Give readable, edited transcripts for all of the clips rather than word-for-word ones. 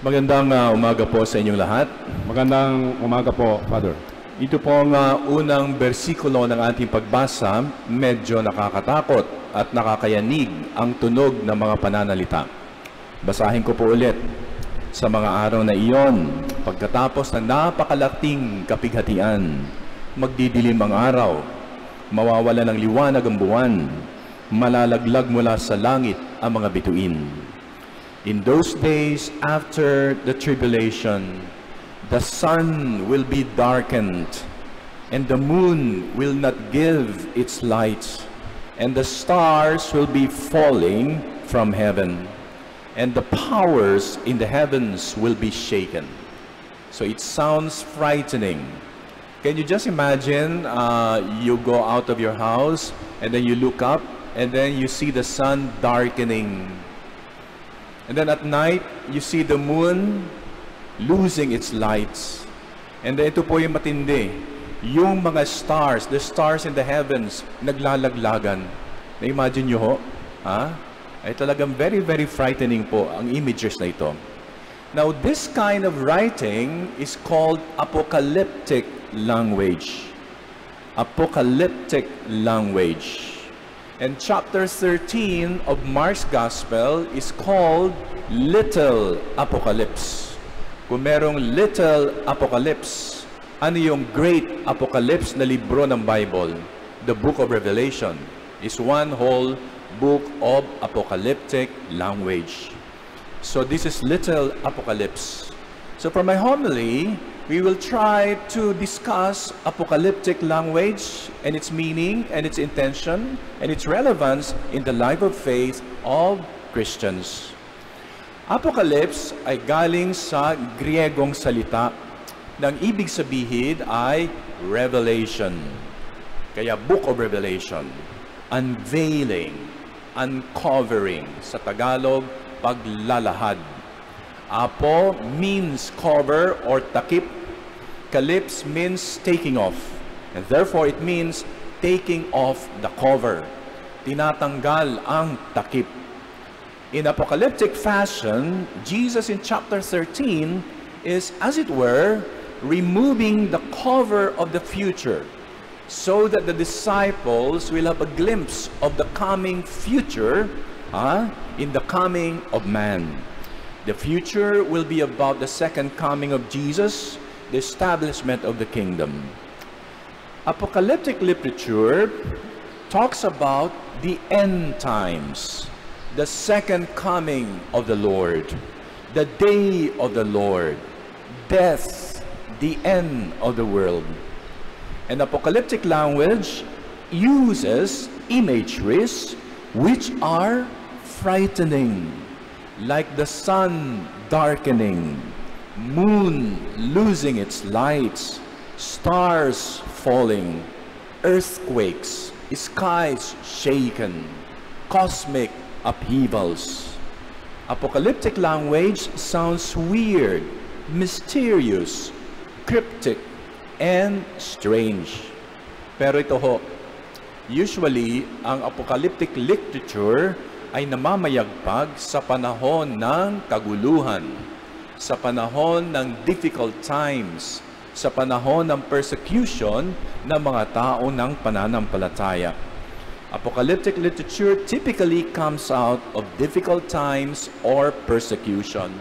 Magandang umaga po sa inyong lahat. Magandang umaga po, Father. Ito po ang unang bersikulo ng ating pagbasa, medyo nakakatakot at nakakayanig ang tunog ng mga pananalita. Basahin ko po ulit. Sa mga araw na iyon, pagkatapos ng napakalaking kapighatian, magdidilim ang araw, mawawala ng liwanag ang buwan, malalaglag mula sa langit ang mga bituin. In those days after the tribulation, the sun will be darkened, and the moon will not give its light, and the stars will be falling from heaven, and the powers in the heavens will be shaken. So it sounds frightening. Can you just imagine you go out of your house, and then you look up, and then you see the sun darkening. And then at night, you see the moon losing its lights. And then ito po yung matindi. Yung mga stars, the stars in the heavens, naglalaglagan. Na-imagine nyo ho? Ha? Ay talagang very, very frightening po ang images na ito. Now, this kind of writing is called apocalyptic language. Apocalyptic language. And chapter 13 of Mark's Gospel is called Little Apocalypse. Kung merong Little Apocalypse, ano yung Great Apocalypse na libro ng Bible? The Book of Revelation is one whole book of apocalyptic language. So this is Little Apocalypse. So for my homily, we will try to discuss apocalyptic language and its meaning and its intention and its relevance in the life of faith of Christians. Apocalypse ay galing sa Griegong salita na ang ibig sabihin ay revelation. Kaya Book of Revelation, unveiling, uncovering. Sa Tagalog, paglalahad. Apo means cover or takip. Calypse means taking off. And therefore, it means taking off the cover. Tinatanggal ang takip. In apocalyptic fashion, Jesus in chapter 13 is, as it were, removing the cover of the future so that the disciples will have a glimpse of the coming future in the coming of man. The future will be about the second coming of Jesus, the establishment of the kingdom. Apocalyptic literature talks about the end times, the second coming of the Lord, the day of the Lord, death, the end of the world. And apocalyptic language uses imageries which are frightening, like the sun darkening, moon losing its lights, stars falling, earthquakes, skies shaken, cosmic upheavals. Apocalyptic language sounds weird, mysterious, cryptic, and strange. Pero ito ho, usually, ang apocalyptic literature ay namamayagpag sa panahon ng kaguluhan, sa panahon ng difficult times, sa panahon ng persecution ng mga tao ng pananampalataya. Apocalyptic literature typically comes out of difficult times or persecution.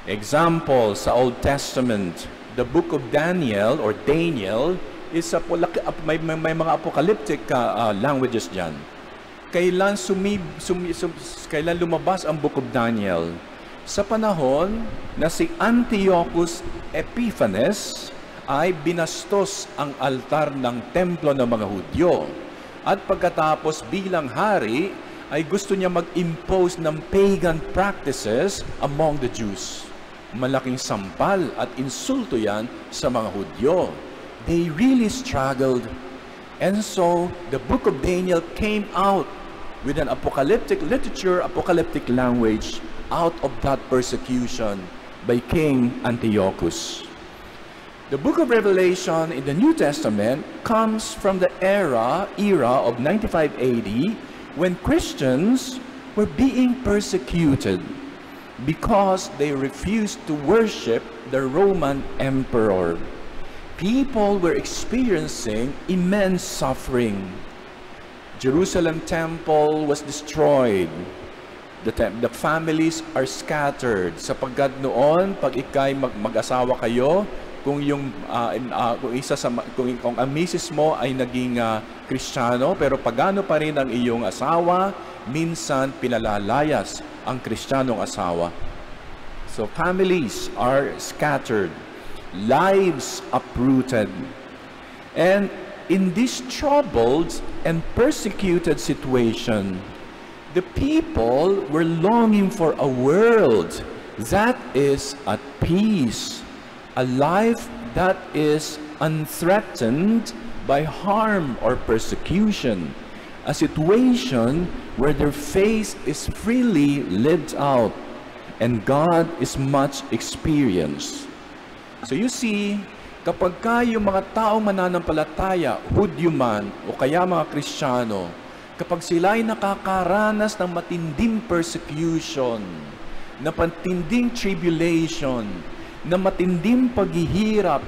Example sa Old Testament, the book of Daniel or Daniel is may mga apocalyptic languages dyan. Kailan lumabas ang Book of Daniel? Sa panahon na si Antiochus Epiphanes ay binastos ang altar ng templo ng mga Hudyo. At pagkatapos bilang hari, ay gusto niya mag-impose ng pagan practices among the Jews. Malaking sampal at insulto yan sa mga Hudyo. They really struggled. And so, the book of Daniel came out with an apocalyptic literature, apocalyptic language out of that persecution by King Antiochus. The book of Revelation in the New Testament comes from the era of 95 AD when Christians were being persecuted. because they refused to worship the Roman emperor. People were experiencing immense suffering. Jerusalem temple was destroyed. The families are scattered. Sapagkat noon, pag ikay mag-asawa kayo, kung ang misis mo ay naging Kristiyano, pero pagano pa rin ang iyong asawa, minsan pinalalayas ang Kristiyanong asawa. So families are scattered, lives uprooted. And in this troubled and persecuted situation, the people were longing for a world that is at peace, a life that is unthreatened by harm or persecution, a situation where their faith is freely lived out and God is much experienced. So you see, kapag yung mga taong mananampalataya, Hudyo man o kaya mga Kristiyano, kapag sila ay nakakaranas ng matinding persecution, na matinding tribulation, na matinding paghihirap,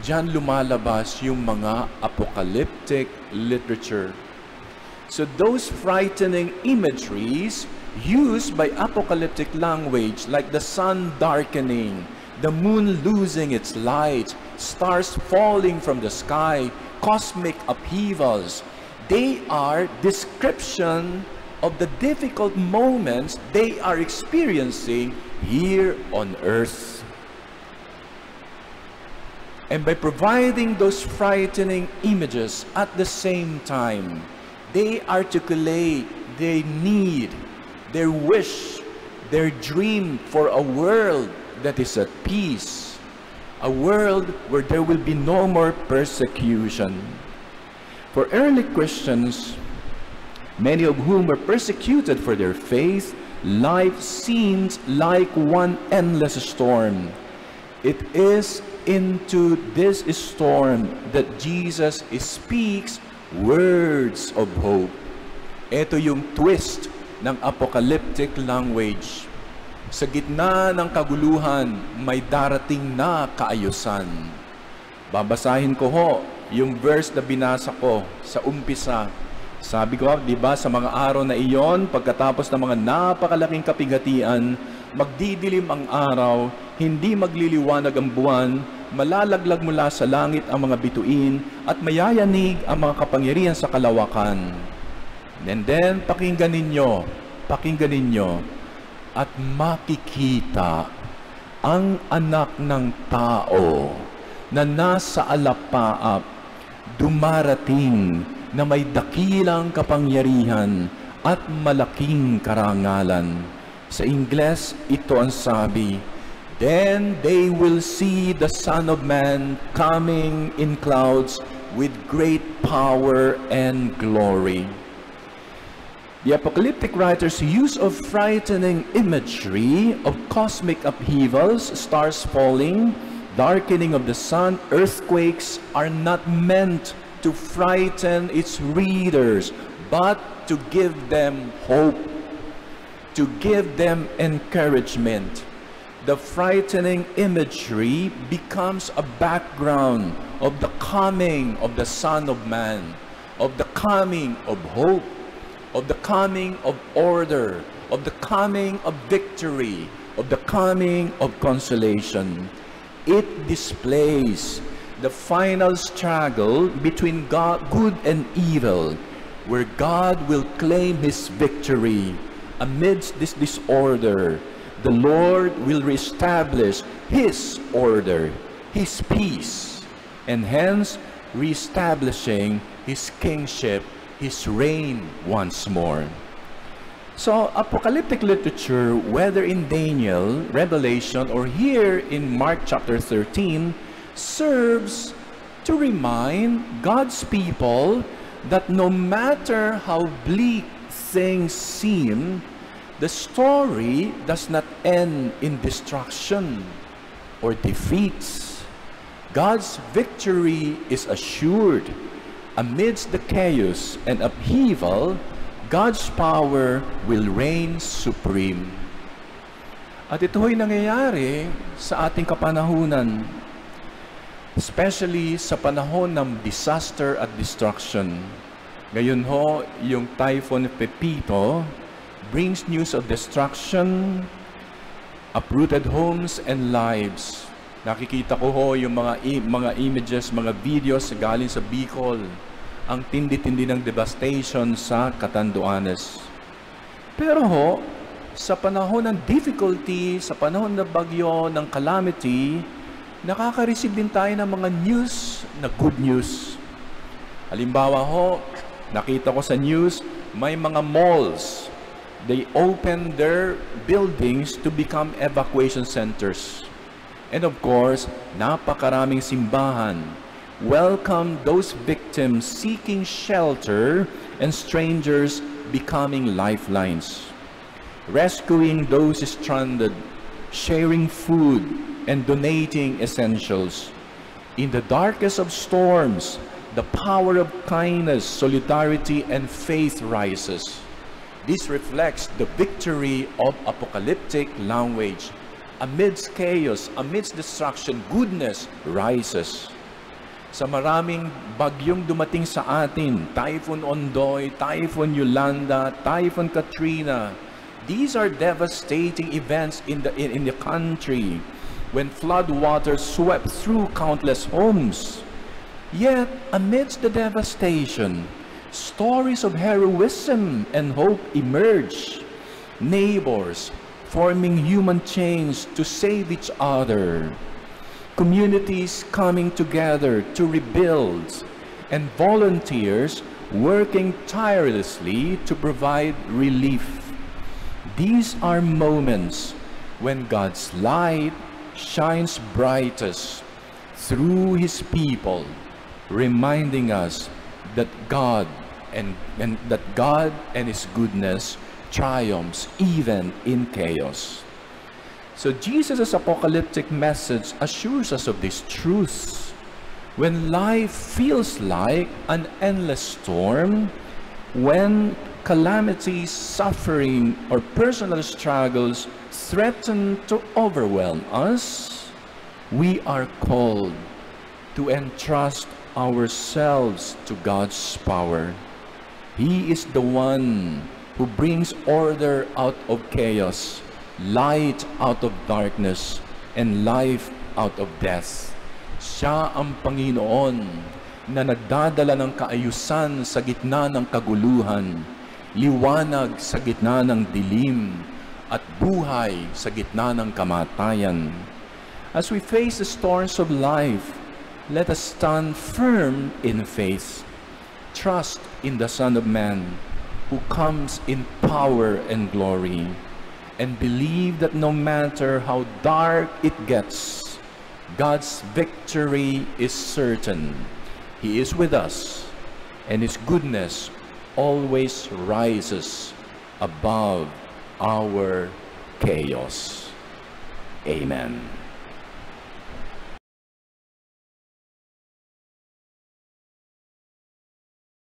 diyan lumalabas yung mga apocalyptic literature. So those frightening imageries used by apocalyptic language, like the sun darkening, the moon losing its light, stars falling from the sky, cosmic upheavals, they are description of the difficult moments they are experiencing here on earth. And by providing those frightening images at the same time, they articulate their need, their wish, their dream for a world that is at peace, a world where there will be no more persecution. For early Christians, many of whom were persecuted for their faith, life seemed like one endless storm. It is into this storm that Jesus speaks words of hope. Ito yung twist ng apocalyptic language. Sa gitna ng kaguluhan, may darating na kaayusan. Babasahin ko ho yung verse na binasa ko sa umpisa. Sabi ko, di ba, sa mga araw na iyon, pagkatapos ng mga napakalaking kapighatian, magdidilim ang araw, hindi magliliwanag ang buwan, malalaglag mula sa langit ang mga bituin, at mayayanig ang mga kapangyarihan sa kalawakan. And then, pakinggan ninyo, at makikita ang anak ng tao na nasa alapaap, dumarating na may dakilang kapangyarihan at malaking karangalan. Sa Ingles, ito ang sabi, "Then they will see the Son of Man coming in clouds with great power and glory." The apocalyptic writers' use of frightening imagery of cosmic upheavals, stars falling, darkening of the sun, earthquakes, are not meant to frighten its readers, but to give them hope, to give them encouragement. The frightening imagery becomes a background of the coming of the Son of Man, of the coming of hope, of the coming of order, of the coming of victory, of the coming of consolation. It displays the final struggle between good and evil, where God will claim His victory. Amidst this disorder, the Lord will reestablish His order, His peace, and hence reestablishing His kingship, His reign once more. So, apocalyptic literature, whether in Daniel, Revelation, or here in Mark chapter 13, serves to remind God's people that no matter how bleak things seem, the story does not end in destruction or defeats. God's victory is assured. Amidst the chaos and upheaval, God's power will reign supreme. At ito ay nangyayari sa ating kapanahunan, especially sa panahon ng disaster at destruction. Ngayon ho, yung Typhoon Pepito brings news of destruction, uprooted homes and lives. Nakikita ko ho yung mga images, mga videos galing sa Bicol. Ang tindi-tindi ng devastation sa Catanduanes. Pero ho, sa panahon ng difficulty, sa panahon ng bagyo, ng calamity, nakaka-receive din tayo ng mga news na good news. Halimbawa ho, nakita ko sa news, may mga malls. They open their buildings to become evacuation centers. And of course, napakaraming simbahan welcome those victims seeking shelter and strangers becoming lifelines. Rescuing those stranded, sharing food, and donating essentials. In the darkest of storms, the power of kindness, solidarity, and faith rises. This reflects the victory of apocalyptic language. Amidst chaos, amidst destruction, goodness rises. Sa maraming bagyong dumating sa atin, Typhoon Ondoy, Typhoon Yolanda, Typhoon Katrina, these are devastating events in the country when flood waters swept through countless homes. Yet, amidst the devastation, stories of heroism and hope emerge. Neighbors forming human chains to save each other. Communities coming together to rebuild, and volunteers working tirelessly to provide relief. These are moments when God's light shines brightest through His people, reminding us that God and His goodness triumphs even in chaos. So Jesus' apocalyptic message assures us of this truth. When life feels like an endless storm, when calamities, suffering, or personal struggles threaten to overwhelm us, we are called to entrust ourselves to God's power. He is the one who brings order out of chaos, light out of darkness, and life out of death. Siya ang Panginoon na nagdadala ng kaayusan sa gitna ng kaguluhan, liwanag sa gitna ng dilim, at buhay sa gitna ng kamatayan. As we face the storms of life, let us stand firm in faith, trust in the Son of Man, who comes in power and glory, and believe that no matter how dark it gets, God's victory is certain. He is with us, and His goodness always rises above our chaos. Amen.